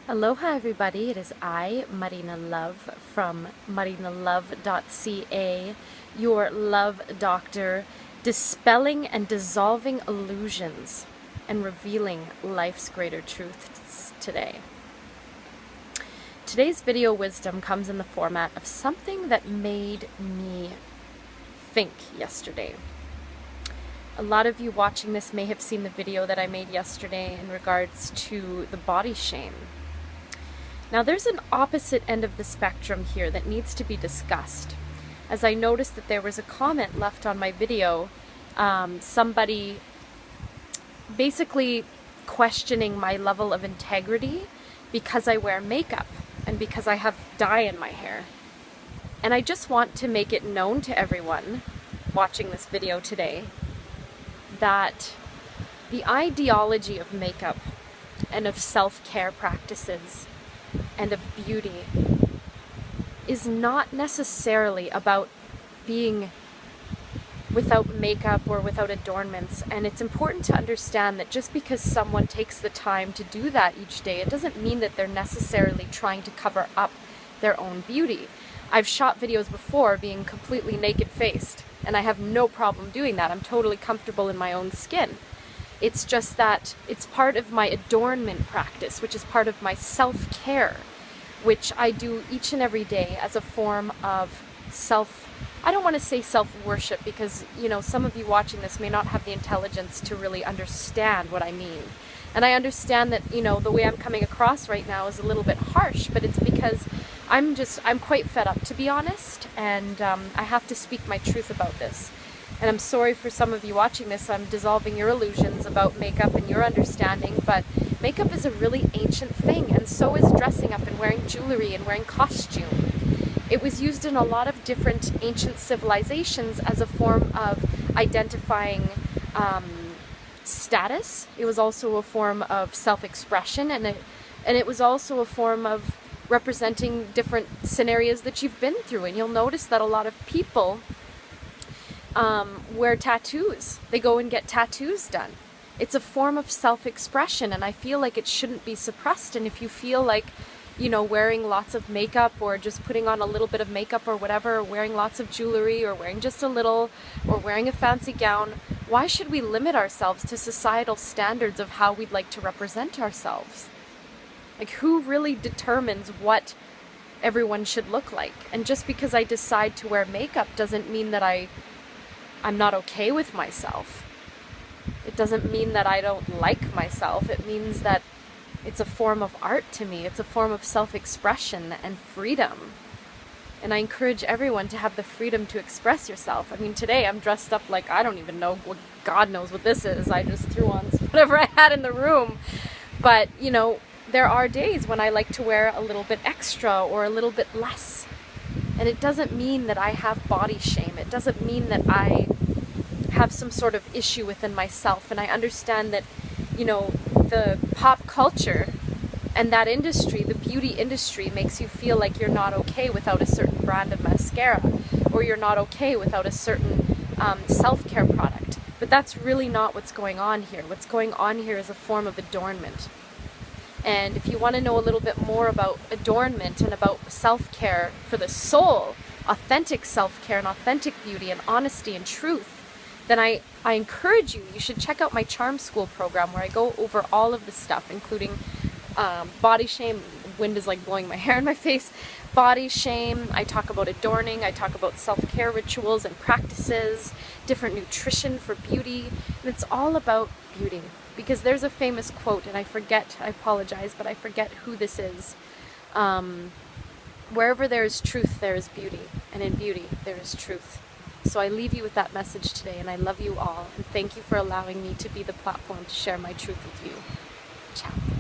Aloha everybody, it is I, Marina Love, from marinalove.ca, your love doctor, dispelling and dissolving illusions and revealing life's greater truths today. Today's video wisdom comes in the format of something that made me think yesterday. A lot of you watching this may have seen the video that I made yesterday in regards to the body shame. Now there's an opposite end of the spectrum here that needs to be discussed. As I noticed that there was a comment left on my video, somebody basically questioning my level of integrity because I wear makeup and because I have dye in my hair. And I just want to make it known to everyone watching this video today that the ideology of makeup and of self-care practices and of beauty is not necessarily about being without makeup or without adornments. And it's important to understand that just because someone takes the time to do that each day, it doesn't mean that they're necessarily trying to cover up their own beauty. I've shot videos before being completely naked-faced, and I have no problem doing that. I'm totally comfortable in my own skin. It's just that it's part of my adornment practice, which is part of my self-care, which I do each and every day as a form of I don't want to say self-worship because, you know, some of you watching this may not have the intelligence to really understand what I mean. And I understand that, you know, the way I'm coming across right now is a little bit harsh, but it's because I'm quite fed up, to be honest, and I have to speak my truth about this. And I'm sorry for some of you watching this, I'm dissolving your illusions about makeup and your understanding, but makeup is a really ancient thing, and so is dressing up and wearing jewelry and wearing costume. It was used in a lot of different ancient civilizations as a form of identifying status. It was also a form of self-expression, and it was also a form of representing different scenarios that you've been through. And you'll notice that a lot of people wear tattoos. They go and get tattoos done. It's a form of self-expression, and I feel like it shouldn't be suppressed. And if you feel like, you know, wearing lots of makeup or just putting on a little bit of makeup or whatever, or wearing lots of jewelry or wearing just a little, or wearing a fancy gown, why should we limit ourselves to societal standards of how we'd like to represent ourselves? Like, who really determines what everyone should look like? And just because I decide to wear makeup doesn't mean that I'm not okay with myself. It doesn't mean that I don't like myself. It means that it's a form of art to me. It's a form of self-expression and freedom. And I encourage everyone to have the freedom to express yourself. I mean, today I'm dressed up like I don't even know what, God knows what this is. I just threw on whatever I had in the room. But, you know, there are days when I like to wear a little bit extra or a little bit less. And it doesn't mean that I have body shame. It doesn't mean that I have some sort of issue within myself. And I understand that, you know, the pop culture and that industry, the beauty industry, makes you feel like you're not okay without a certain brand of mascara, or you're not okay without a certain self-care product. But that's really not what's going on here. What's going on here is a form of adornment. And if you want to know a little bit more about adornment and about self-care for the soul, authentic self-care and authentic beauty and honesty and truth, then I encourage you should check out my Charm School program, where I go over all of the stuff, including body shame. Wind is like blowing my hair in my face. Body shame, I talk about adorning, I talk about self-care rituals and practices, different nutrition for beauty, and it's all about beauty. Because there's a famous quote, and I apologize, but I forget who this is. Wherever there is truth, there is beauty, and in beauty, there is truth. So I leave you with that message today, and I love you all, and thank you for allowing me to be the platform to share my truth with you. Ciao.